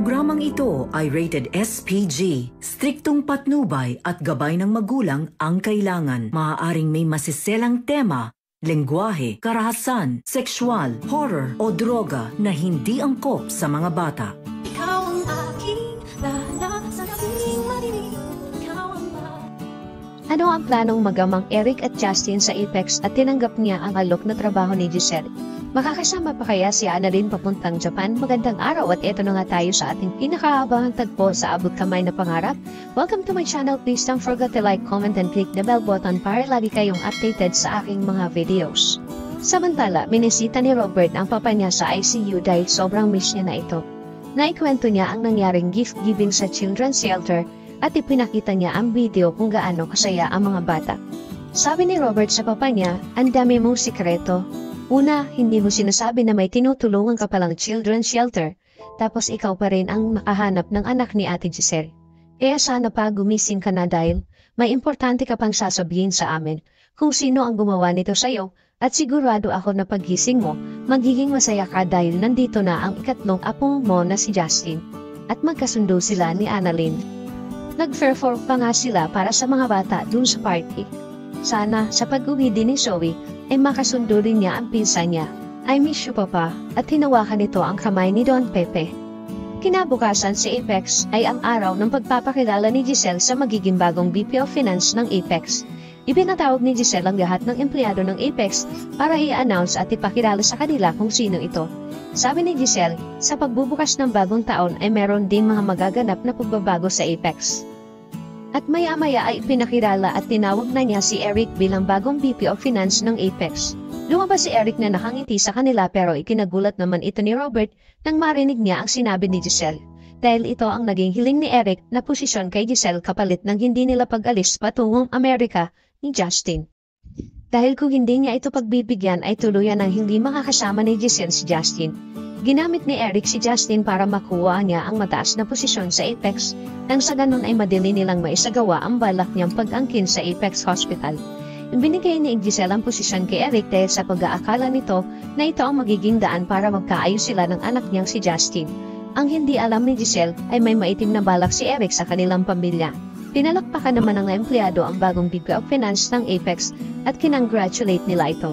programang ito ay rated SPG. Striktong patnubay at gabay ng magulang ang kailangan. Maaaring may masiselang tema, lengguwahe, karahasan, sexual, horror o droga na hindi angkop sa mga bata. Ikaw ang aking lahat sa gabing marinig. Ano ang planong magamang Eric at Justin sa Apex at tinanggap niya ang alok na trabaho ni Giselle? Makakasama pa kaya si Annalyn papuntang Japan? Magandang araw at eto na nga tayo sa ating pinakahabang tagpo sa abot kamay na pangarap. Welcome to my channel. Please don't forget to like, comment and click the bell button para lagi kayong updated sa aking mga videos. Samantala, minisita ni Robert ang papa niya sa ICU dahil sobrang miss niya na ito. Naikwento niya ang nangyaring gift giving sa children's shelter at ipinakita niya ang video kung gaano kasaya ang mga bata. Sabi ni Robert sa papa niya, ang dami mong sikreto. Una, hindi mo sinasabi na may tinutulungan ka palang children's shelter, tapos ikaw pa rin ang makahanap ng anak ni Ate Giselle. Kaya sana pa gumising ka na dahil may importante ka pang sasabihin sa amin kung sino ang gumawa nito sa'yo at sigurado ako na paggising mo, magiging masaya ka dahil nandito na ang ikatlong apong mo na si Justin. At magkasundo sila ni Annalyn. Nag-perform pa nga sila para sa mga bata dun sa party. Sana sa pag-uwi din ni Zoe ay makasundo rin niya ang pinsan niya. I miss you papa, at hinawakan nito ang kamay ni Don Pepe. Kinabukasan si Apex ay ang araw ng pagpapakilala ni Giselle sa magiging bagong VP of Finance ng Apex. Ibinatawag ni Giselle ang lahat ng empleyado ng Apex para i-announce at ipakilala sa kanila kung sino ito. Sabi ni Giselle, sa pagbubukas ng bagong taon ay meron ding mga magaganap na pagbabago sa Apex. At maya-maya ay pinakilala at tinawag na niya si Eric bilang bagong VP of Finance ng Apex. Lumabas si Eric na nakangiti sa kanila pero ikinagulat naman ito ni Robert nang marinig niya ang sinabi ni Giselle. Dahil ito ang naging hiling ni Eric na posisyon kay Giselle kapalit ng hindi nila pag-alis patungong Amerika ni Justin. Dahil kung hindi niya ito pagbibigyan ay tuluyan ang hindi makakasama ni Giselle si Justin. Ginamit ni Eric si Justin para makuha niya ang mataas na posisyon sa Apex, nang sa ganun ay madali nilang maisagawa ang balak niyang pag-angkin sa Apex Hospital. Binigay ni Giselle ang posisyon kay Eric dahil sa pag-aakala nito na ito ang magiging daan para magkaayos sila ng anak niyang si Justin. Ang hindi alam ni Giselle ay may maitim na balak si Eric sa kanilang pamilya. Pinalakpakan naman ng empleyado ang bagong VP of Finance ng Apex at kinongratulate nila ito.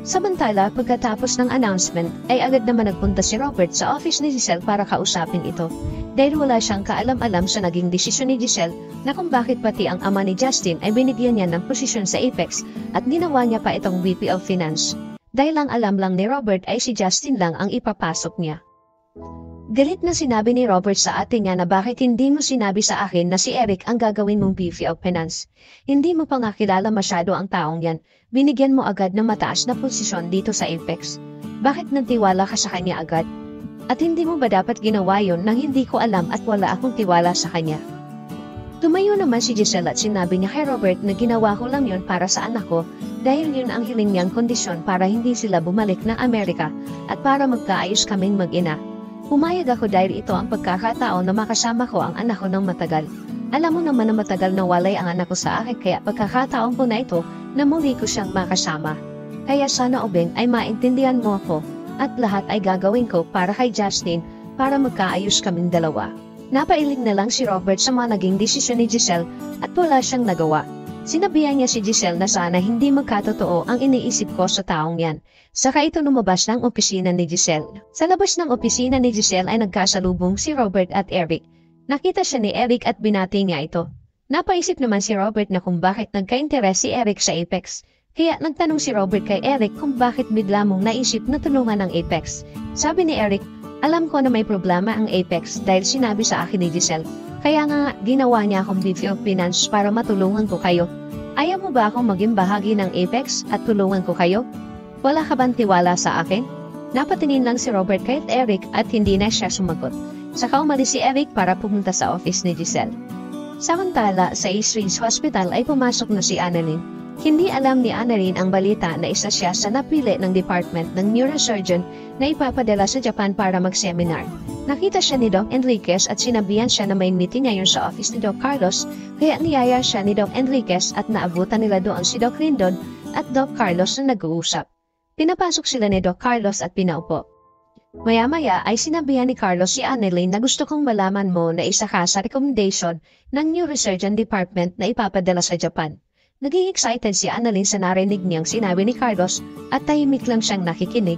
Samantala, pagkatapos ng announcement, ay agad naman nagpunta si Robert sa office ni Giselle para kausapin ito. Dahil wala siyang kaalam-alam sa naging desisyon ni Giselle na kung bakit pati ang ama ni Justin ay binigyan niya ng posisyon sa Apex at ginawa niya pa itong VP of Finance. Dahil ang alam lang ni Robert ay si Justin lang ang ipapasok niya. Galit na sinabi ni Robert sa ate niya na bakit hindi mo sinabi sa akin na si Eric ang gagawin mong VP of Finance. Hindi mo pa nga kilala masyado ang taong yan. Binigyan mo agad ng mataas na posisyon dito sa Apex. Bakit nantiwala ka sa kanya agad? At hindi mo ba dapat ginawa yon nang hindi ko alam at wala akong tiwala sa kanya? Tumayo naman si Giselle at sinabi niya kay Robert na ginawa ko lang yon para sa anak ko dahil yun ang hiling niyang kondisyon para hindi sila bumalik na Amerika at para magkaayos kaming mag-ina. Pumayag ako dahil ito ang pagkakataon na makasama ko ang anak ko ng matagal. Alam mo naman na matagal na walay ang anak ko sa akin kaya pagkakataon ko na ito na muli ko siyang makasama. Kaya sana Obeng ay maintindihan mo ako at lahat ay gagawin ko para kay Justin para magkaayos kaming dalawa. Napailing na lang si Robert sa mga naging desisyon ni Giselle at wala siyang nagawa. Sinabihan niya si Giselle na sana hindi magkatotoo ang iniisip ko sa taong yan. Saka ito lumabas ng opisina ni Giselle. Sa labas ng opisina ni Giselle ay nagkasalubong si Robert at Eric. Nakita siya ni Eric at binati niya ito. Napaisip naman si Robert na kung bakit nagka-interes si Eric sa Apex. Kaya nagtanong si Robert kay Eric kung bakit bigla mong naisip na tulungan ang Apex. Sabi ni Eric, alam ko na may problema ang Apex dahil sinabi sa akin ni Giselle. Kaya nga ginawa niya akong VP of Finance para matulungan ko kayo. Ayaw mo ba akong maging bahagi ng Apex at tulungan ko kayo? Wala ka bang tiwala sa akin? Napatingin lang si Robert kay Eric at hindi na siya sumagot. Saka umalis si Eric para pumunta sa office ni Giselle. Samantala, sa East Ridge Hospital ay pumasok na si Annalyn. Hindi alam ni Annalyn ang balita na isa siya sa napili ng department ng neurosurgeon na ipapadala sa Japan para mag-seminar. Nakita siya ni Doc Enriquez at sinabihan siya na may meeting ngayon sa office ni Doc Carlos, kaya niyaya siya ni Doc Enriquez at naabutan nila doon si Doc Lindon at Doc Carlos na nag-uusap. Pinapasok sila ni Doc Carlos at pinaupo. Maya-maya ay sinabihan ni Carlos si Annalyn na gusto kong malaman mo na isa ka sa recommendation ng Neurosurgeon Department na ipapadala sa Japan. Naging excited si Annalyn sa narinig niyang sinabi ni Carlos at tahimik lang siyang nakikinig.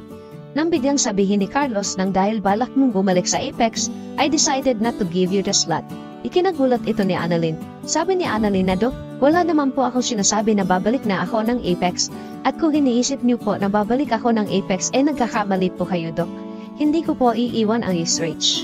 Nang biglang sabihin ni Carlos nang dahil balak mong bumalik sa Apex, I decided not to give you the slot. Ikinagulat ito ni Annalyn. Sabi ni Annalyn na, Dok, wala naman po akong sinasabi na babalik na ako ng Apex. At kung iniisip niyo po na babalik ako ng Apex, nagkakamali po kayo, Dok. Hindi ko po iiwan ang Eastridge.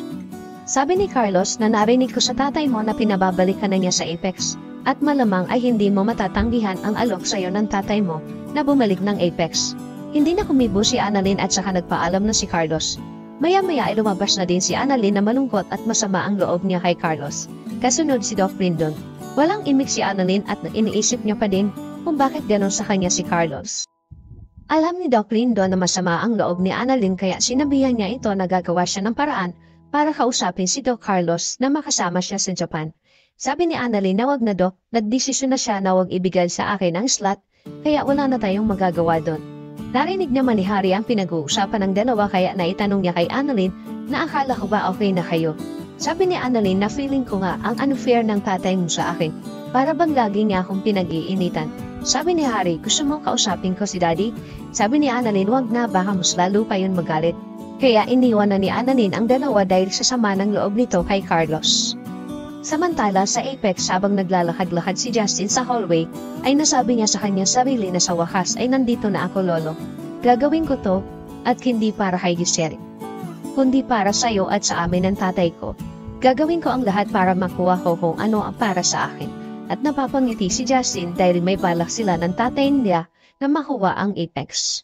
Sabi ni Carlos na narinig ko sa tatay mo na pinababalik ka na niya sa Apex. At malamang ay hindi mo matatanggihan ang alok sa'yo ng tatay mo na bumalik ng Apex. Hindi na kumibo si Annalyn at saka nagpaalam na si Carlos. Maya-maya ay lumabas na din si Annalyn na malungkot at masama ang loob niya kay Carlos. Kasunod si Doc Rendon. Walang imik si Annalyn at iniisip niya pa din kung bakit ganon sa kanya si Carlos. Alam ni Doc Rendon na masama ang loob ni Annalyn kaya sinabihan niya ito na gagawa siya ng paraan para kausapin si Doc Carlos na makasama siya sa Japan. Sabi ni Annalyn na wag na, Doc, nagdesisyon na siya na wag ibigay sa akin ang slot kaya wala na tayong magagawa doon. Narinig naman ni Harry ang pinag-uusapan ng dalawa kaya naitanong niya kay Annalyn na akala ko ba okay na kayo. Sabi ni Annalyn na feeling ko nga ang unfair ng tatay mo sa akin. Para bang lagi niya akong pinag-iinitan. Sabi ni Harry, gusto mong kausapin ko si Daddy? Sabi ni Annalyn, wag na, baka mas lalo pa yun magalit. Kaya iniwan na ni Annalyn ang dalawa dahil sa sama ng loob nito kay Carlos. Samantala sa Apex habang naglalakad-lakad si Justin sa hallway, ay nasabi niya sa kanyang sarili na sa wakas ay nandito na ako, Lolo. Gagawin ko to at hindi para kay Giselle, kundi para sa iyo at sa amin ng tatay ko. Gagawin ko ang lahat para makuha ko kung ano ang para sa akin. At napapangiti si Justin dahil may balak sila ng tatay niya na makuha ang Apex.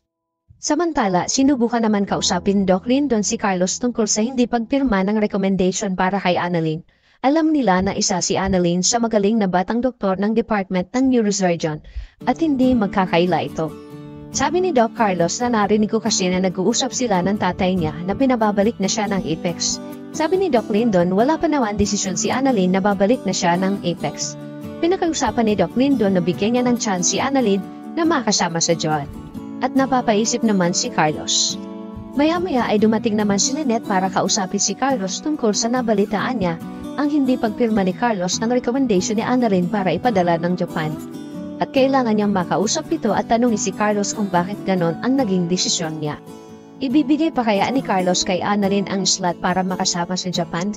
Samantala, sinubukan naman kausapin Doc Rendon si Carlos tungkol sa hindi pagpirma ng recommendation para kay Annalyn. Alam nila na isa si Annalyn sa magaling na batang doktor ng Department ng Neurosurgeon at hindi magkakaila ito. Sabi ni Doc Carlos na narinig ko kasi na nag-uusap sila ng tatay niya na pinababalik na siya ng Apex. Sabi ni Doc Rendon wala pa naman desisyon si Annalyn na babalik na siya ng Apex. Pinakausapan ni Doc Rendon na bigyan niya ng chance si Annalyn na makasama sa John. At napapaisip naman si Carlos. Maya-maya ay dumating naman si Lynette para kausapin si Carlos tungkol sa nabalitaan niya ang hindi pagpirma ni Carlos ng recommendation ni Annalyn para ipadala ng Japan. At kailangan niyang makausap ito at tanungin si Carlos kung bakit ganon ang naging desisyon niya. Ibibigay pa kaya ni Carlos kay Annalyn ang slot para makasama sa Japan?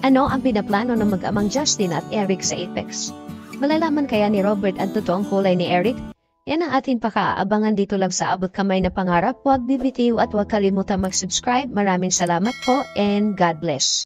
Ano ang pinaplano ng mag-amang Justin at Eric sa Apex? Malalaman kaya ni Robert ang totoong kulay ni Eric? Yan ang ating pakaabangan dito lang sa Abot Kamay na Pangarap. Huwag bibitiw at huwag kalimutan mag-subscribe. Maraming salamat po and God bless.